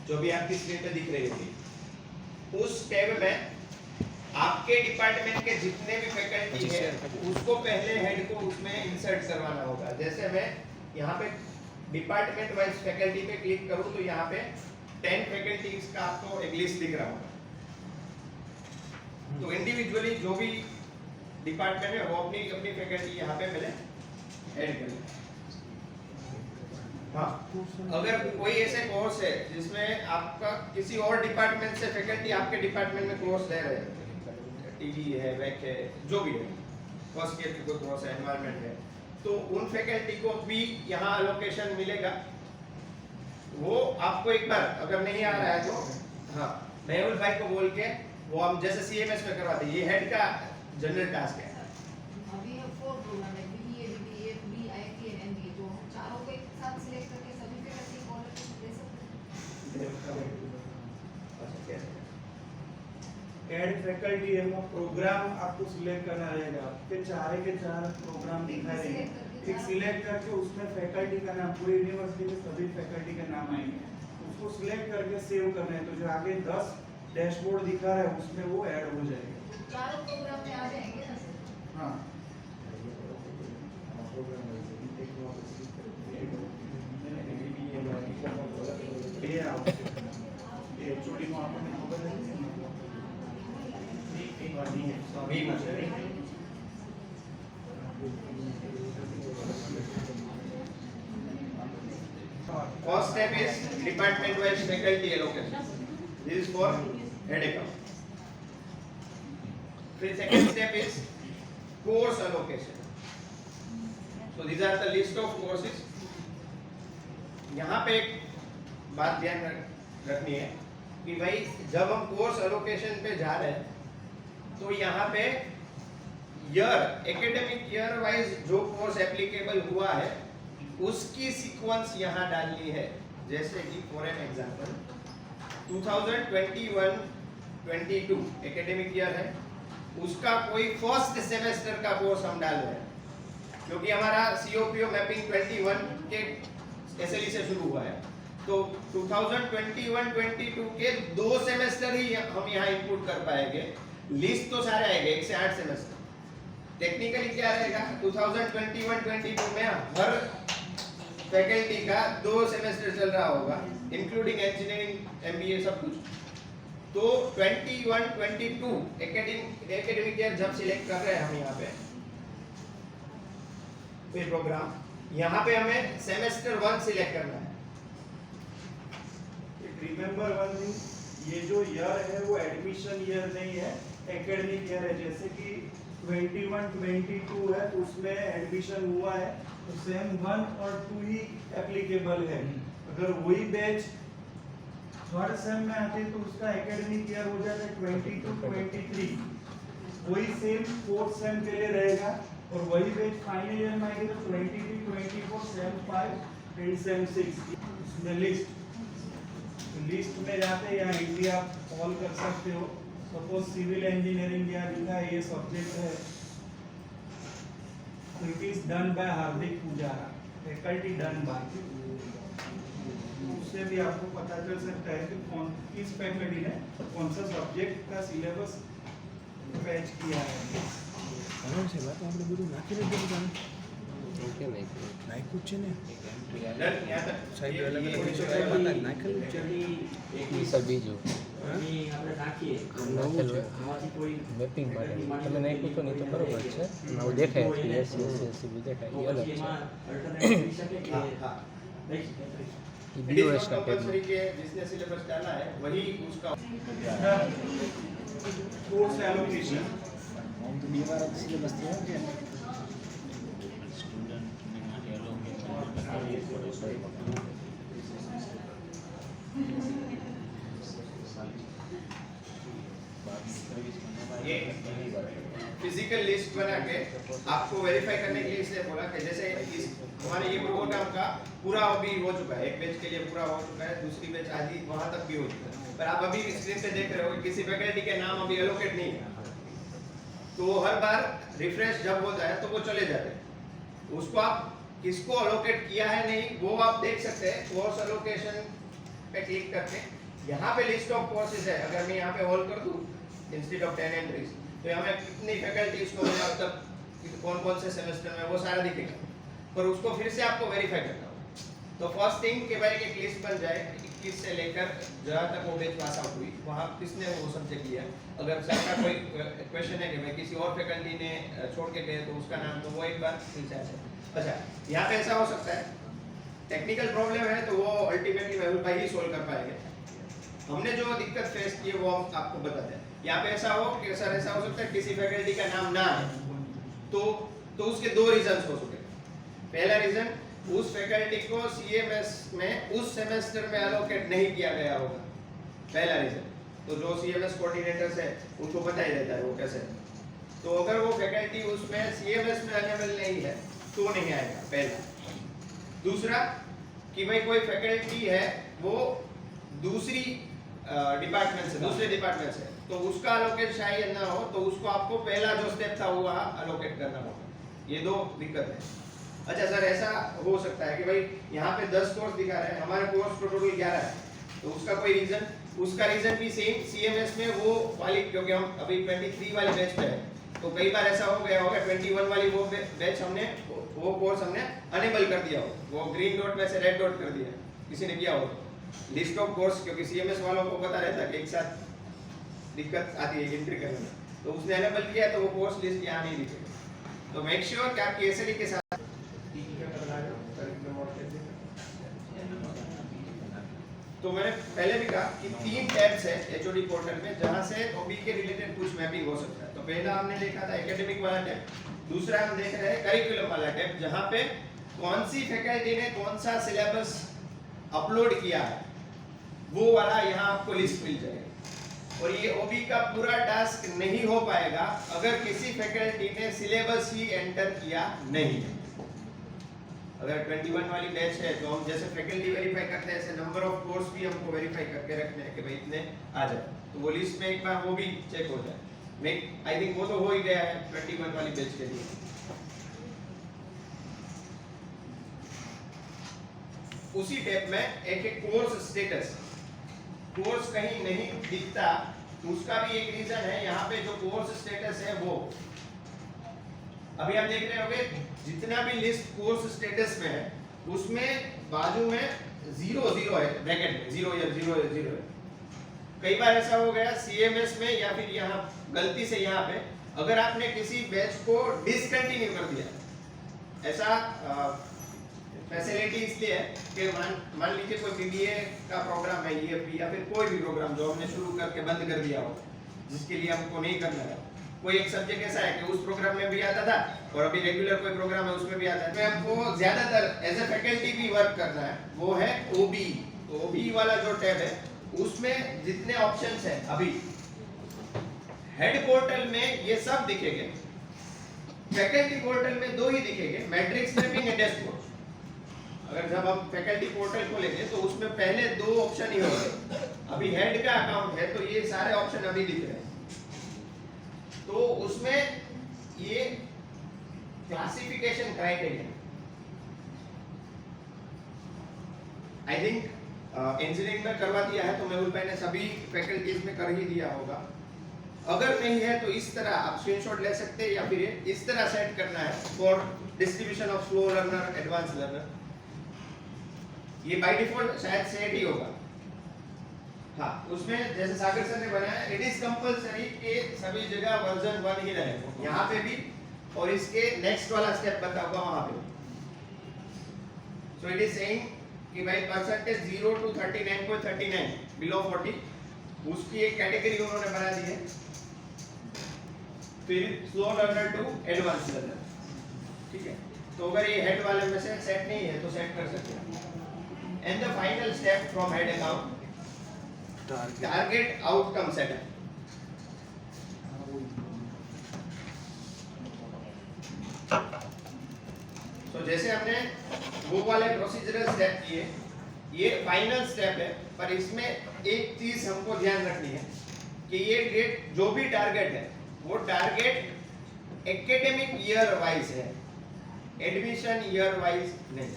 जो भी आपकी स्क्रीन पे दिख रही होगी, उस टैब में आपके डिपार्टमेंट के जितने भी फैकल्टी है उसको पहले हेड को उसमें इंसर्ट करवाना होगा। जैसे मैं यहाँ पे डिपार्टमेंट वाइज फैकल्टी पे क्लिक करूँ तो यहाँ पे 10 फैकल्टीज का आपको एक लिस्ट दिख रहा होगा। तो इंडिविजुअली जो भी डिपार्टमेंट है वो अपनी अपनी फैकल्टी यहाँ पे पहले ऐड कर ले। हाँ, अगर कोई ऐसे कोर्स है जिसमें आपका किसी और डिपार्टमेंट से फैकल्टी आपके डिपार्टमेंट में कोर्स ले रहे हैं, टीवी है, वैक है, जो भी है, फर्स्ट ईयर की कोई कोर्स है, एनवायरनमेंट है, तो उन फैकल्टी को भी यहाँ अलोकेशन मिलेगा। वो आपको एक बार अगर नहीं आ रहा है तो हाँ मेहुल भाई को बोल के वो हम जैसे सीएमएस में करवाते हैं, ये हेड का जनरल टास्क है। अभी हम 4 प्रोग्राम है, BBA, BBA, B IT and MBA, तो हम चारों को एक साथ सिलेक्ट करके सभी पे ऐसे कॉलेज दे सकते हैं। अच्छा, कैसे? ऐड फैकल्टी है, वो प्रोग्राम आपको सिलेक्ट करना रहेगा। आपके चाहे के चार प्रोग्राम दिखाई देंगे, एक सिलेक्ट करके उसमें फैकल्टी का नाम, पूरी यूनिवर्सिटी के सभी फैकल्टी के नाम आएंगे, उसको सिलेक्ट करके सेव करना है। तो जो आगे 10 डैशबोर्ड दिखा रहा है उसमें वो ऐड हो जाएगा। चारों प्रोग्राम में आ जाएंगे ना सर? हाँ, ये एक्चुअली में आपने खबर नहीं है, भी मुझे first step is department wise faculty allocation. This is for head account. The second step is course allocation. So these are the list of courses. यहाँ पे एक बात ध्यान रखनी है कि भाई जब हम कोर्स एलोकेशन पे जा रहे हैं तो यहाँ पे ईयर, एकेडमिक ईयर वाइज जो कोर्स एप्लीकेबल हुआ है उसकी सीक्वेंस यहाँ डालनी है। जैसे कि for an example 2021-22 academic year है, उसका कोई फर्स्ट सेमेस्टर का कोर्स हम डाल रहे हैं क्योंकि हमारा सीओपीओ मैपिंग 21 के एसएलई से शुरू हुआ है। तो 2021-22 के 2 सेमेस्टर ही हम यहाँ इनपुट कर पाएंगे। लिस्ट तो सारे आएंगे 1 से 8 सेमेस्टर। टेक्निकली क्या रहेगा, 2021-22 में हर फैकल्टी का 2 सेमेस्टर चल रहा होगा, इंक्लूडिंग इंजीनियरिंग, एमबीए, सब कुछ। तो 21-22 एकेडमिक ईयर जब सिलेक्ट कर रहे हैं हम यहाँ पे फिर प्रोग्राम, यहाँ पे हमें सेमेस्टर 1 सिलेक्ट करना है। रिमेंबर वन थिंग, ये जो ईयर है वो एडमिशन ईयर नहीं है, एकेडमिक ईयर है। जैसे कि 21-22 है तो उसमें एडमिशन हुआ है तो सेम 1 और 2 ही एप्लीकेबल है। अगर वही बैच थर्ड सेम में आते तो उसका एकेडमिक ईयर हो जाता है 22-23, वही सेम फोर्थ सेम के लिए रहेगा। और वही बैच फाइनल ईयर में आएगी तो 23-24 सेम 5 एंड सेम 6। उसमें लिस्ट में जाते यहाँ इजीली आप कॉल कर सकते हो। सपोज सिविल इंजीनियरिंग यहाँ लिखा है, ये सब्जेक्ट है, it is done by Hardik Pujara, faculty done by. उससे भी आपको पता चल सकता है कि कौन किस फैकल्टी ने कौन सा सब्जेक्ट का सिलेबस पैच किया है। આરામ છે વાત આપણે બધું નાખીને જ બધું ઓકે નાખ્યું જ છે ને સાઈડ અલગ અલગ વિષય નાખેલું છે એ સર બીજું આપણે નાખીએ નાખેલું મેપિંગ માટે તમે નાખ્યું તો નહીં તો બરોબર છે નવું દેખાય છે એસસી બી દેખાય એ અલગ છે बीडीओएस का कंपलसरी के जिसने सिलेबस डाला है वही उसका कोर्स एलोकेशन हम तो बीमार सिलेबस दिया है ये फिजिकल लिस्ट बना के आपको वेरीफाई करने के लिए इसलिए बोला कि जैसे इस हमारे ये प्रोग्राम का पूरा अभी हो चुका है, एक बैच के लिए पूरा हो चुका है, दूसरी बैच आधी वहां तक भी हो चुका है, पर आप अभी स्क्रीन पे देख रहे हो कि किसी फैकल्टी के नाम अभी एलोकेट नहीं है। तो हर बार रिफ्रेश जब होता है तो वो चले जाते हैं। उसको आप किसको एलोकेट किया है नहीं वो आप देख सकते हैं। कोर्स एलोकेशन पे क्लिक करके यहाँ पे लिस्ट ऑफ कोर्सेज है, अगर मैं यहाँ पे होल्ड कर दूँ इंस्टेड ऑफ 10 एंट्रीज, तो यहाँ में कितनी फैकल्टीज को मैंने अब तक कौन कौन से सेमेस्टर में वो सारा दिखेगा, पर उसको फिर से आपको वेरीफाई करना होगा। तो फर्स्ट थिंग कि भाई एक लिस्ट बन जाए 21 से लेकर जहाँ तक वो बैच पास आउट हुई वहाँ किसने वो सब्जेक्ट लिया। अगर सर का कोई क्वेश्चन है कि भाई किसी और फैकल्टी ने छोड़ के गए तो उसका नाम, तो वो एक बार फिर से आ जाए। अच्छा, यहाँ पे ऐसा हो सकता है टेक्निकल प्रॉब्लम है तो वो अल्टीमेटली मेहुल भाई ही सोल्व कर पाएंगे। हमने जो दिक्कत फेस की है वो हम आपको बताते हैं। यहाँ पे ऐसा हो कि सर ऐसा हो सकता है किसी फैकल्टी का नाम ना है, तो उसके दो रीजंस हो सकते हैं। पहला रीजन, उस फैकल्टी को सीएमएस में उस सेमेस्टर में एलोकेट नहीं किया गया होगा, पहला रीजन। तो जो सीएमएस कोऑर्डिनेटर्स है उनको पता ही रहता है वो कैसे है। तो अगर वो फैकल्टी उसमें सीएमएस में अवेलेबल नहीं है तो नहीं आएगा, पहला। दूसरा कि भाई कोई फैकल्टी है वो दूसरी डिपार्टमेंट से, दूसरे डिपार्टमेंट से, तो उसका अलोकेट शायद ना हो, तो उसको आपको पहला जो स्टेप था वो अलोकेट करना होगा। ये दो दिक्कत है। अच्छा सर, ऐसा हो सकता है कि भाई यहाँ पे 10 कोर्स दिखा रहे हैं, हमारे कोर्स टोटल 11 है, तो उसका कोई रीजन, उसका रीजन भी सेम सीएमएस में वो वाली, क्योंकि हम अभी 23 वाले बैच पे है, तो कई बार ऐसा हो गया होगा 21 वाली वो बैच हमने वो कोर्स हमने अनेबल कर दिया हो, वो ग्रीन डॉट में से रेड डॉट कर दिया, किसी ने किया हो लिस्ट ऑफ कोर्स, क्योंकि सीएमएस वालों को पता रहता है कि एक साथ दिक्कत आती है एंट्री करने में, तो उसने अनेबल किया तो वो कोर्स लिस्ट यहाँ नहीं दिखेगा। तो मेक श्योर कि आप एसएलई के साथ तो मैंने पहले भी कहा कि 3 टैब्स है एचओडी पोर्टल में जहां से ओबी के रिलेटेड कुछ मैपिंग हो सकता है। तो पहला हमने देखा था एकेडमिक वाला टैब, दूसरा हम देख रहे हैं करिकुलम वाला टैब, जहां पे कौन सी फैकल्टी ने कौन सा सिलेबस अपलोड किया है वो वाला यहाँ आपको लिस्ट मिल जाएगा। और ये ओबी का पूरा टास्क नहीं हो पाएगा अगर किसी फैकल्टी ने सिलेबस ही एंटर किया नहीं है। अगर 21 वाली बैच है तो हम जैसे फैकल्टी वेरीफाई करते हैं ऐसे नंबर ऑफ कोर्स भी हमको वेरीफाई करके रखने हैं कि भाई इतने आ जाए, तो वो लिस्ट में एक बार वो भी चेक हो जाए। मैं आई थिंक वो तो हो ही गया है 21 वाली बैच के लिए। उसी टैब में एक कोर्स स्टेटस, कोर्स कहीं नहीं दिखता, उसका भी एक रीजन है। यहाँ पे जो कोर्स स्टेटस है वो अभी आप देख रहे होंगे जितना भी लिस्ट कोर्स स्टेटस में है उसमें बाजू में 0 0 है, ब्रैकेट में 0 या 0 या 0 है। कई बार ऐसा हो गया सीएमएस में या फिर यहाँ गलती से यहाँ पे अगर आपने किसी बैच को डिसकंटिन्यू कर दिया, ऐसा फैसिलिटी इसलिए है कि मान लीजिए कोई बीबीए का प्रोग्राम है ईएफपी या फिर कोई भी प्रोग्राम जो हमने शुरू करके बंद कर दिया हो जिसके लिए हमको नहीं करना है, कोई एक सब्जेक्ट ऐसा है कि उस प्रोग्राम में भी आता था और अभी रेगुलर कोई प्रोग्राम है उसमें भी आता है, तो हमको ज्यादातर एज ए फैकल्टी भी वर्क करना है, वो है ओबी। तो ओबी वाला जो टैब है उसमें जितने ऑप्शंस हैं अभी हेड पोर्टल में ये सब दिखेंगे, फैकल्टी पोर्टल में 2 ही दिखेंगे, मैट्रिक्स मैपिंग एंड डैशबोर्ड। अगर जब हम फैकल्टी पोर्टल खोलेंगे तो उसमें पहले 2 ऑप्शन ही होंगे। अभी हेड का अकाउंट है तो ये सारे ऑप्शन अभी दिख रहे हैं, तो उसमें ये classification criteria I think engineering में करवा दिया है, तो मेहुल भाई ने सभी फैकल्टीज में कर ही दिया होगा। अगर नहीं है तो इस तरह आप स्क्रीनशॉट ले सकते हैं या फिर इस तरह सेट करना है for distribution of slow learner, advance learner. ये बाय डिफॉल्ट शायद सेट ही होगा। हाँ, उसमें जैसे सागर सर ने बनाया इट इज कंपलसरी कि सभी जगह वर्जन 1 ही रहे, यहाँ पे भी और इसके नेक्स्ट वाला स्टेप बता हुआ वहाँ पे। सो इट इज सेइंग कि भाई परसेंटेज 0 to 39.39 बिलो 40 उसकी एक कैटेगरी उन्होंने बना दी है, फिर slow learner to advance learner. ठीक है, तो अगर ये हेड वाले में से सेट नहीं है तो सेट कर सकते हैं। And the final step from head account target outcome setup. तो जैसे हमने वो वाले प्रोसीजरल स्टेप किए, ये फाइनल स्टेप है, पर इसमें एक चीज हमको ध्यान रखनी है कि ये डेट जो भी टारगेट है वो टारगेट एकेडमिक ईयर वाइज है, एडमिशन ईयर वाइज नहीं।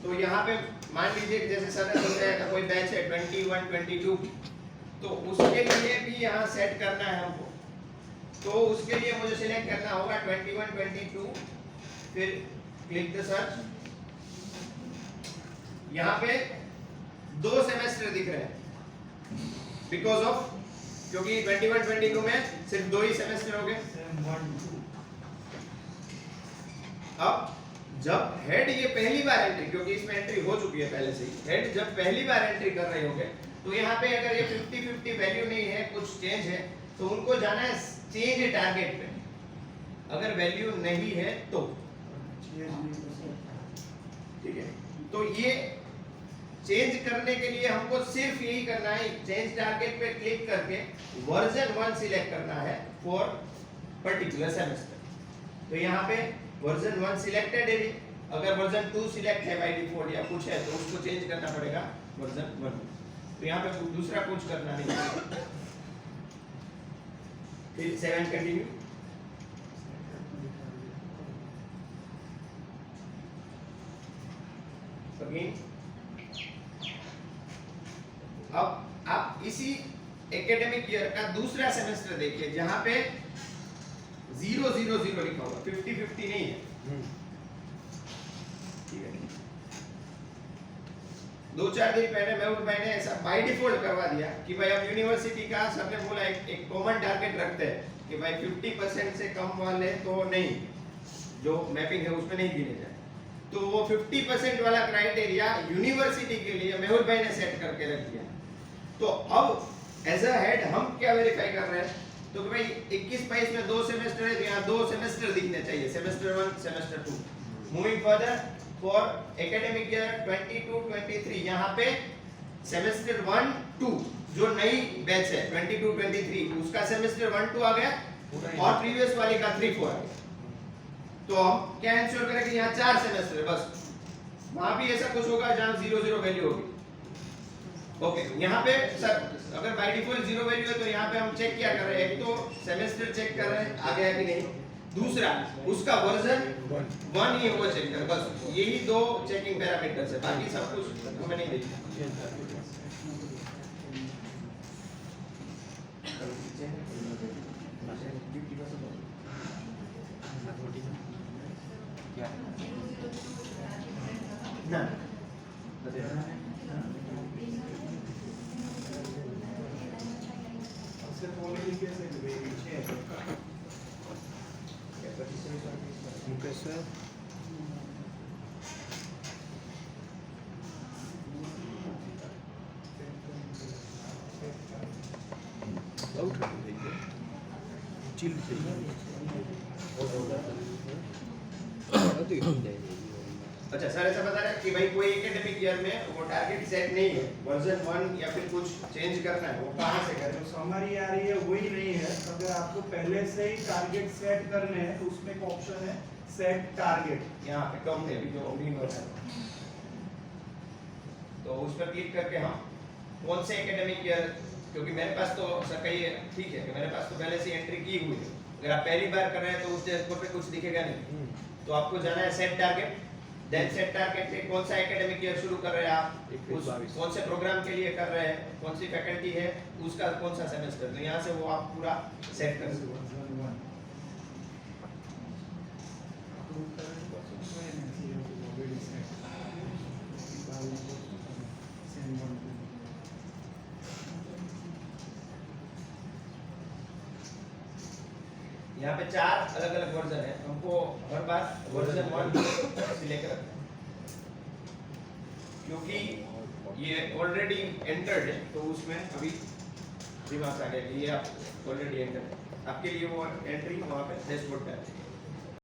तो यहाँ पे मान लीजिए कि जैसे सर ने समझाया था कोई बैच है 21 22 की, तो उसके लिए भी यहाँ सेट करना है हमको। तो उसके लिए मुझे सिलेक्ट करना होगा 21 22, फिर क्लिक द सर्च। यहाँ पे 2 सेमेस्टर दिख रहे हैं बिकॉज ऑफ, क्योंकि 21 22 में सिर्फ 2 ही सेमेस्टर हो गए। सेम 1 2 अब जब हेड ये पहली बार एंट्री, क्योंकि इसमें एंट्री हो चुकी है पहले से ही, हेड जब पहली बार एंट्री कर रहे होंगे तो यहाँ पे अगर ये 50-50 वैल्यू नहीं है, कुछ चेंज है, तो उनको जाना है चेंज टारगेट पे। अगर वैल्यू नहीं है तो ठीक है, तो ये चेंज करने के लिए हमको सिर्फ यही करना है, चेंज टारगेट पे क्लिक करके वर्जन 1 सिलेक्ट करना है फॉर पर्टिकुलर सेमेस्टर। तो यहाँ पे वर्जन 1 सिलेक्टेड है, अगर वर्जन 2 सिलेक्ट है बाय डिफॉल्ट या कुछ है तो उसको चेंज करना पड़ेगा वर्जन 1। तो यहाँ पे दूसरा कुछ करना नहीं है। फिर 7 कंटिन्यू। अगेन अब आप इसी एकेडमिक ईयर का दूसरा सेमेस्टर देखिए जहां पे 000 लिखा होगा, 50-50 नहीं है। ठीक है, 2-4 दिन पहले महबूब भाई ने ऐसा बाय डिफॉल्ट करवा दिया कि भाई अब यूनिवर्सिटी का सबने बोला एक कॉमन टारगेट रखते हैं कि भाई 50% से कम वाले तो नहीं, जो मैपिंग है उसमें नहीं गिने जाए। तो वो 50% वाला क्राइटेरिया यूनिवर्सिटी के लिए महबूब भाई ने सेट करके रख दिया। तो अब एज अ हेड हम क्या वेरीफाई कर रहे हैं, तो भाई 21-22 में 2 सेमेस्टर है, तो यहाँ 2 सेमेस्टर दिखने चाहिए, semester 1 semester 2। Moving further for academic year 22-23 यहाँ पे सेमेस्टर 1 2 जो नई बैच है 22-23 उसका सेमेस्टर 1 2 आ गया और प्रीवियस वाले का 3 4 आ गया। तो हम क्या इंश्योर करें कि यहाँ 4 सेमेस्टर है बस, वहां भी ऐसा कुछ होगा जहाँ 0 वैल्यू होगी। ओके, यहाँ पे सर अगर बाय डिफॉल्ट 0 वैल्यू है तो यहाँ पे हम चेक क्या कर रहे हैं, एक तो सेमेस्टर चेक कर रहे हैं आ गया कि नहीं, दूसरा उसका वर्जन 1 ही होगा चेक कर, बस यही 2 चेकिंग पैरामीटर्स है, बाकी सब कुछ हमें नहीं देखना। ना मुकेश सर अच्छा सर ऐसा बता रहे हैं कि भाई कोई एकेडमिक ईयर में वो टारगेट सेट नहीं है, वर्जन 1 या फिर कुछ चेंज करना है, वो कहां से करें? तो समरी आ रही है वही नहीं है। अगर आपको पहले से ही टारगेट सेट करने हैं तो उसमें एक ऑप्शन है सेट टारगेट, यहाँ पे कम है अभी जो ग्रीन हो रहा है, तो उस पर क्लिक करके हम कौन से एकेडमिक ईयर, क्योंकि मेरे पास तो सर कहिए ठीक है कि मेरे पास तो पहले से एंट्री की हुई है, अगर आप पहली बार कर रहे हैं तो उस डैशबोर्ड पे कुछ दिखेगा नहीं, तो आपको जाना है set target. Then set target में कौन सा एकेडमिक ईयर शुरू कर रहे हैं आप, कौन से प्रोग्राम के लिए कर रहे हैं, कौन सी फैकल्टी है, उसका कौन सा सेमेस्टर, तो यहाँ से वो आप पूरा सेट कर सकते हैं। यहाँ पे 4 अलग अलग वर्जन है, हमको हर बार वर्जन 1 सिलेक्ट रखना है क्योंकि ये ऑलरेडी एंटर्ड है, तो उसमें अभी दिमाग आ गया कि ये आप ऑलरेडी एंटर है, आपके लिए वो एंट्री वहाँ पे डैशबोर्ड पे आती है।